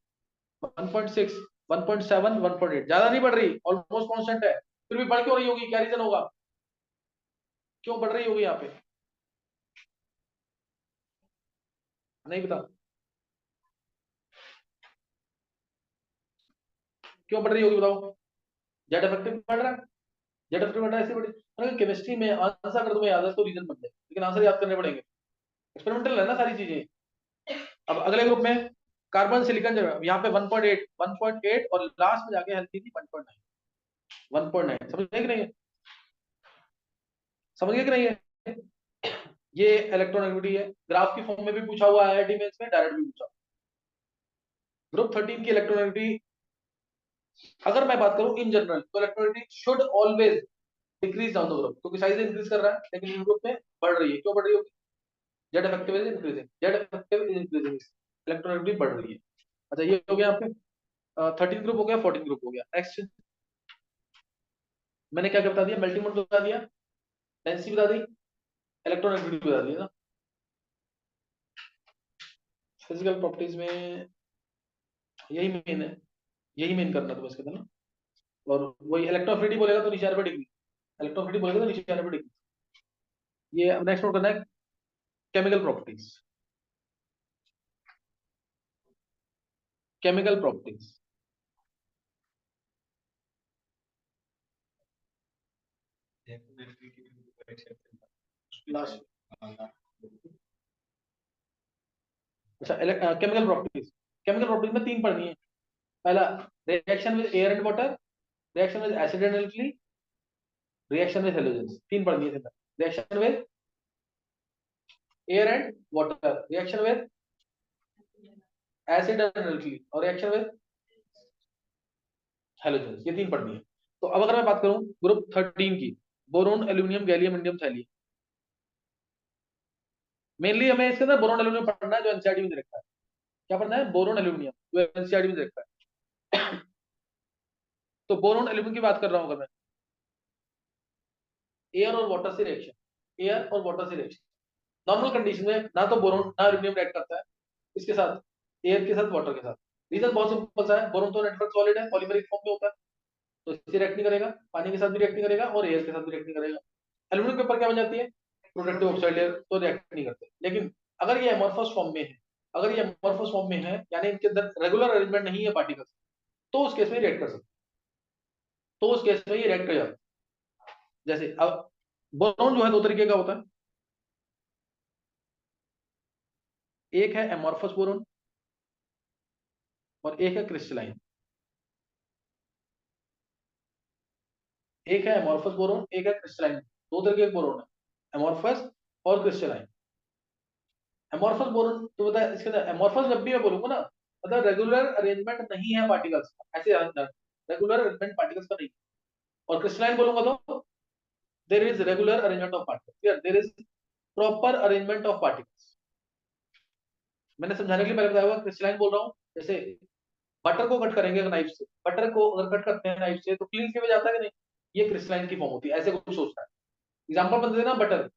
1.6, 1.7, 1.8, ज्यादा नहीं बढ़ रही, ऑलमोस्ट कांस्टेंट है, फिर भी बढ़ क्यों रही होगी, क्या रीजन होगा, क्यों बढ़ रही होगी यहाँ पे, नहीं पता क्यों बढ़ रही होगी, बताओ। जेड इफेक्टिव बढ़ रहा है, जेड इफेक्टिव बढ़ रहा है, ऐसे बढ़ी। अगर केमिस्ट्री में आंसर अगर तुम्हें याद है तो रीजन बन जाए, लेकिन आंसर याद करने पड़ेंगे, एक्सपेरिमेंटल है ना सारी चीजें। अब अगले ग्रुप में कार्बन, सिलिकॉन, यहाँ पे 1.8, 1.8 और लास्ट में जाके हल्की थी 1.9, 1.9, समझ गए कि नहीं है? समझ गए कि नहीं है? ये इलेक्ट्रोनेगेटिविटी है, ग्राफ की फॉर्म में भी पूछा हुआ है आईआईटी मेंस में, डायरेक्ट भी पूछा। ग्रुप 13 की इलेक्ट्रोनेगेटिविटी अगर मैं बात करूं इन जनरल, तो electronegativity should always decrease down the group, क्योंकि साइज इंक्रीज कर रहा है लेकिन इन ग्रुप में बढ़ रही है। क्यों बढ़ रही होगी? Z effective is increasing, Z effective is increasing, electronic बढ़ रही है। अच्छा ये हो गया आपके 13 ग्रुप हो गया, 14 ग्रुप हो गया। नेक्स्ट मैंने क्या बता दिया? मल्टीमोड बता दिया, डेंसिटी बता दी, इलेक्ट्रॉनिक बता दिया ना। फिजिकल प्रॉपर्टीज में यही मेन है, यही मेन करना था बस कहते ना। और वही इलेक्ट्रोफिलिटी बोलेगा तो नीचे 90 डिग्री, इलेक्ट्रोफिलिटी बोलेगा तो नीचे 90 डिग्री। ये अब नेक्स्ट नोट करना है, chemical properties. Chemical properties last. अच्छा केमिकल प्रॉपर्टीज, केमिकल प्रॉपर्टीज में तीन पढ़नी है। पहला reaction with air and water, reaction with acid and alkali, reaction with halogens. तीन पढ़नी है। Reaction with air and water, reaction with acid and alkali, और रिएक्शन विद हेलोजेंस। ये तीन पढ़नी है। तो अब अगर मैं बात करूं ग्रुप 13 की, boron aluminium gallium indium thallium, mainly हमें इसके अंदर बोरोन एल्यूमिनियम पढ़ना है जो एनसीईआरटी में दे रखा है। क्या पढ़ना है? बोरोन एल्यूमिनियम जो एनसीईआरटी में दे रखा है। तो बोरोन एल्यूमिनियम की बात कर रहा हूं अगर मैं, एयर और वाटर से रिएक्शन, एयर और वाटर से रिएक्शन नॉर्मल कंडीशन में ना तो बोरोन ना एल्यूमिनियम रिएक्ट करता है इसके साथ, एयर के साथ, वाटर के साथ। रीजन बहुत सिंपल सा है, बोरोन तो नेटवर्क सॉलिड है, पॉलीमरिक फॉर्म में होता है, तो इससे रिएक्ट नहीं करेगा, पानी के साथ भी रिएक्ट नहीं करेगा और एयर के साथ भी रिएक्ट नहीं करेगा। एल्यूमिनियम पेपर क्या बन जाती है? प्रोडक्टिव ऑक्साइड लेयर, तो रिएक्ट नहीं करते। लेकिन अगर ये एमॉर्फस फॉर्म में है, अगर ये एमॉर्फस फॉर्म में है यानी इनके अंदर रेगुलर अरेंजमेंट नहीं है पार्टिकल्स, तो उस केस में रिएक्ट कर सकते, तो उस केस में ये रिएक्ट कर जाता है। जैसे अब बोरोन जो है दो तरीके का होता है, एक है एमॉर्फस बोरोन और एक है क्रिस्टलाइन। एक है एमॉर्फस बोरोन, एक है क्रिस्टलाइन, दो तरीके के बोरोन है, एमॉर्फस और क्रिस्टलाइन। एमॉर्फस बोरोन तो बता, इसके अंदर एमॉर्फस जब भी मैं बोलूंगा ना, मतलब रेगुलर अरेंजमेंट नहीं है पार्टिकल्स का, ऐसे रेगुलर अरेंजमेंट पार्टिकल्स का नहीं। और क्रिस्टलाइन बोलूंगा तो there is regular arrangement of particles, there is proper arrangement of particles. मैंने समझाने के लिए पहले बताया हुआ, क्रिस्टलाइन बोल रहा हूँ। जैसे बटर को कट करेंगे नाइफ से, बटर को अगर कट करते हैं नाइफ से तो क्लीन क्लीवेज आता है कि नहीं? ये क्रिस्टलाइन की फॉर्म होती है, ऐसे कुछ सोचना है। एग्जांपल बता देना बटर,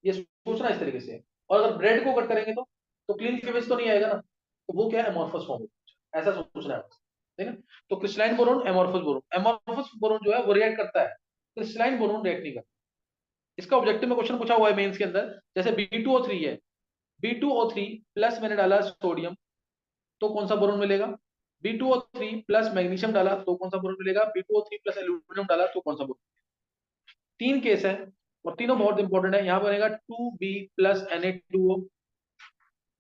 ये सोचना इस तरीके से। और अगर ब्रेड को कट करेंगे तो क्लीन क्लीवेज तो नहीं आएगा ना, तो वो क्या है? एमॉर्फस फॉर्म है, ऐसा सोचना है, ठीक है। तो crystalline boron, amorphous boron, amorphous boron जो है वो रिएक्ट करता है, क्रिस्टलाइन बोरोन रिएक्ट नहीं करता। इसका ऑब्जेक्टिव में क्वेश्चन पूछा हुआ है मेंस के अंदर, जैसे B2O3 है, B2O3 प्लस मैंने डाला सोडियम, तो कौन सा बोरोन मिलेगा? B2O3 प्लस मैग्नीशियम डाला तो कौन सा बोरोन मिलेगा? B2O3 प्लस एल्यूमिनियम डाला तो कौन सा बोरोन? तीन केस है और तीनों बहुत इंपॉर्टेंट है। यहाँ बनेगा 2B प्लस Na2O,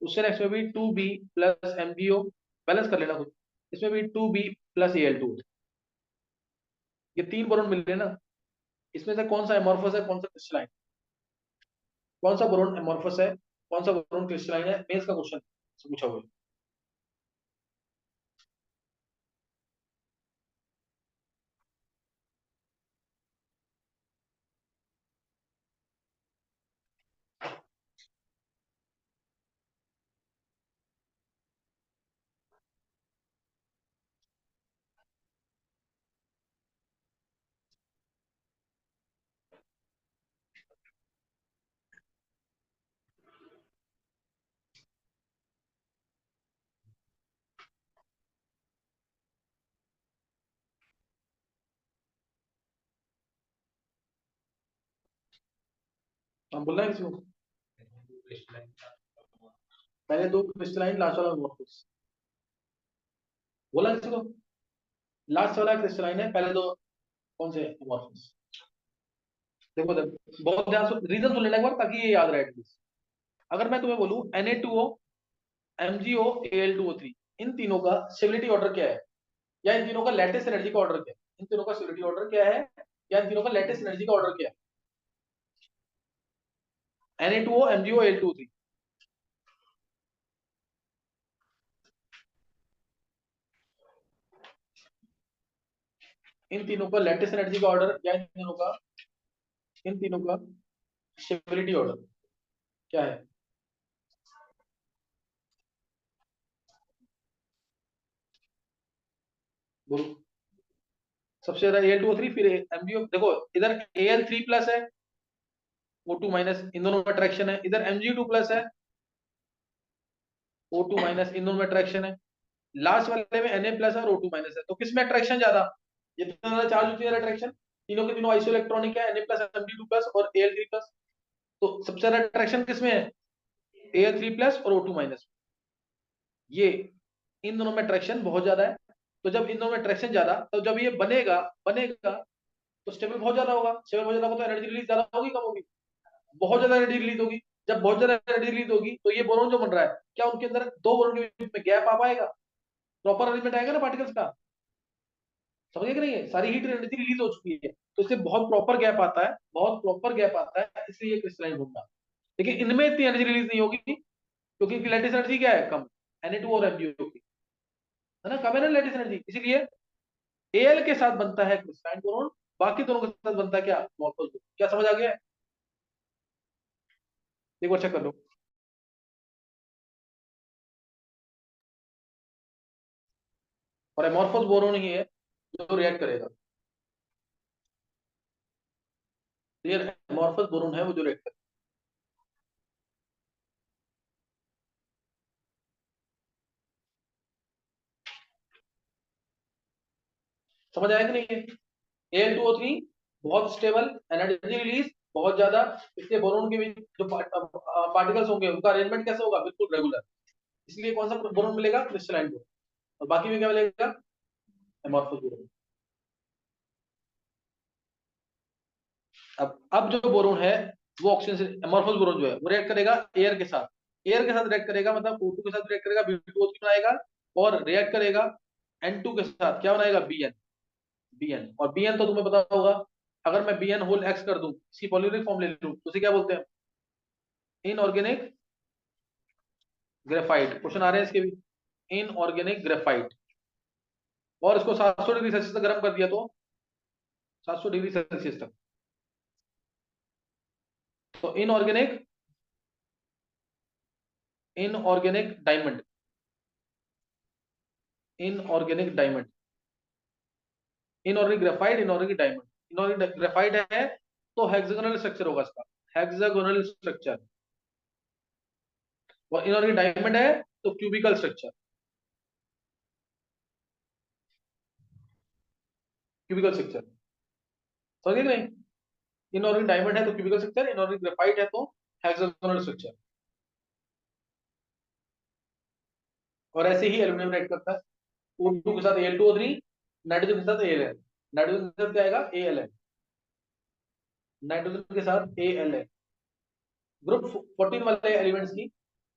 उससे नेक्स्ट में भी 2B प्लस MgO, बैलेंस कर लेना खुद। इसमें भी 2B प्लस Al2, ये तीन बोरोन मिल रहे ना। इसमें से कौन सा एमॉर्फस है, कौन सा क्रिस्टलाइन? कौन सा बोरोन एमॉर्फस है, कौन सा बोरोन क्रिस्टलाइन है? मेंस का क्वेश्चन पूछा हुआ है। हम बोल रहे हैं किसी को? पहले दो क्रिस्टलाइन, लास्ट वाला एमॉर्फस, बोला किसी को? लास्ट वाला क्रिस्टलाइन है, पहले दो कौन से एमॉर्फस? देखो देखो बहुत ध्यान से रीजन सुन लेना एक बार ताकि ये याद रहे एटलीस्ट। अगर मैं तुम्हें बोलूं Na2O, MgO, Al2O3, इन तीनों का स्टेबिलिटी ऑर्डर क्या है, या इन तीनों का लेटेस्ट एनर्जी का ऑर्डर क्या है? इन तीनों का स्टेबिलिटी ऑर्डर क्या है, या इन तीनों का लेटेस्ट एनर्जी का ऑर्डर क्या है? Na2O, MgO, Al2O3, इन तीनों का लेटेस्ट एनर्जी का ऑर्डर या इन तीनों का इन तीनों का स्टेबिलिटी ऑर्डर क्या है? बोलो। सबसे ज्यादा Al2O3, फिर MgO। देखो इधर Al3+ है, O2-, इन दोनों में अट्रैक्शन है। इधर Mg2+ है, O2-, इन दोनों में अट्रैक्शन है। लास्ट वाले में Na+ और O2- है। तो किसमें अट्रैक्शन ज्यादा? ये तो ज्यादा चार्ज होती है अट्रैक्शन। तीनों के तीनों आइसो इलेक्ट्रॉनिक है, Na+, Mg2+ और Al3+। तो सबसे ज्यादा अट्रैक्शन किसमें है? Al3+ और O2-। ये इन दोनों में अट्रैक्शन बहुत ज्यादा है। तो जब इन दोनों में अट्रैक्शन ज्यादा, तो जब ये बनेगा बनेगा तो स्टेबल बहुत ज्यादा होगा। स्टेबल बहुत ज्यादा होगा तो एनर्जी रिलीज ज्यादा होगी, कम होगी? बहुत ज्यादा एनर्जी रिलीज होगी। जब बहुत ज्यादा एनर्जी रिलीज होगी तो ये बोरोन जो बन रहा है, क्या उनके अंदर दो बोरोन के बीच में गैप आ पाएगा? प्रॉपर अरेंजमेंट आएगा ना पार्टिकल्स का? समझिए कि नहीं है? सारी हीट एनर्जी रिलीज हो चुकी है, तो इससे बहुत प्रॉपर गैप आता है, बहुत प्रॉपर गैप आता है, इसलिए ये क्रिस्टलाइन होगा। लेकिन इनमें इतनी एनर्जी रिलीज नहीं होगी, क्योंकि इनकी लैटिस एनर्जी क्या है? कम। Na2 और MgO की, है ना, कम है ना लैटिस एनर्जी, इसीलिए Al के साथ बनता है क्रिस्टलाइन बोरोन, बाकी दोनों के साथ बनता है क्या? Amorphous boron. क्या समझ आ गया है? एक बार चेक कर लो। और अमोर्फस बोरोन ही है जो रिएक्ट करेगा। क्लियर? अमोर्फस बोरोन है वो जो रिएक्ट करेगा। समझ आया कि नहीं है? Al2O3 बहुत स्टेबल, एनर्जी रिलीज बहुत ज्यादा, इसलिए बोरोन के बीच जो पार्टिकल्स होंगे उनका अरेंजमेंट कैसे होगा? बिल्कुल रेगुलर। इसलिए कौन सा बोरोन मिलेगा? Crystalline boron. और बाकी में क्या मिलेगा? Amorphous boron. अब जो बोरोन है वो ऑक्सीजन से, एमोर्फस बोरोन जो है वो रिएक्ट करेगा एयर के साथ। एयर के साथ रिएक्ट करेगा मतलब O2 के साथ रिएक्ट करेगा, B2O3 बनाएगा, और रिएक्ट करेगा N2 के साथ, क्या बनाएगा? Bn। और Bn तो तुम्हें पता होगा, अगर मैं Bn होल X कर दूं, इसकी पॉलीमेरिक फॉर्म ले लूं, तो उसे क्या बोलते हैं? Inorganic graphite. क्वेश्चन आ रहे हैं इसके भी, इनऑर्गेनिक ग्रेफाइट। और इसको 700 डिग्री सेल्सियस तक गर्म कर दिया तो 700 डिग्री सेल्सियस तक, तो inorganic diamond, inorganic diamond, inorganic graphite, inorganic diamond. Inorganic graphite है तो हेक्सागोनल स्ट्रक्चर होगा इसका, हेक्सागोनल स्ट्रक्चर। और इनऑर्गेनिक डायमंड है तो क्यूबिकल स्ट्रक्चर, क्यूबिकल स्ट्रक्चर। समझ गए कि नहीं? इनऑर्गेनिक डायमंड है तो क्यूबिकल स्ट्रक्चर, इनऑर्गेनिक ग्रेफाइट है तो हेक्सागोनल स्ट्रक्चर। और ऐसे ही एल्यूमिनियम रिएक्ट करता है, O2 के साथ Al2O3, नाइट्रोजन के साथ Al। नाइट्रोजन के साथ क्या आएगा? Al। नाइट्रोजन के साथ Al। ग्रुप 14 वाले एलिमेंट्स की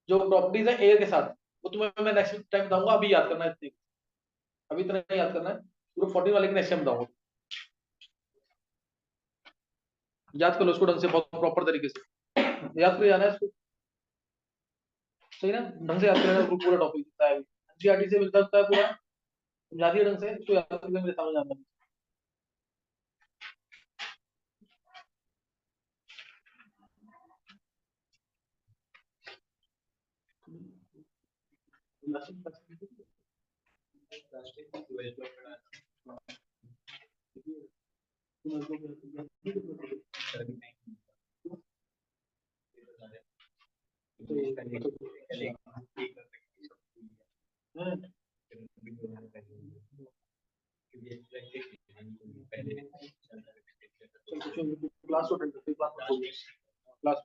जो प्रॉपर्टीज है एयर के साथ, वो तुम्हें मैं नेक्स्ट टाइम बताऊंगा, अभी याद करना है इतनी, अभी इतना नहीं याद करना है। ग्रुप 14 वाले की नेक्स्ट टाइम बताऊंगा। याद कर लो उसको ढंग से, बहुत प्रॉपर तरीके से याद कर जाना है इसको। सही ना? ढंग से याद करना है, पूरा टॉपिक होता है, एनसीईआरटी से मिलता है पूरा, समझा दिया ढंग से, इसको याद करके मेरे समझ आना। Class class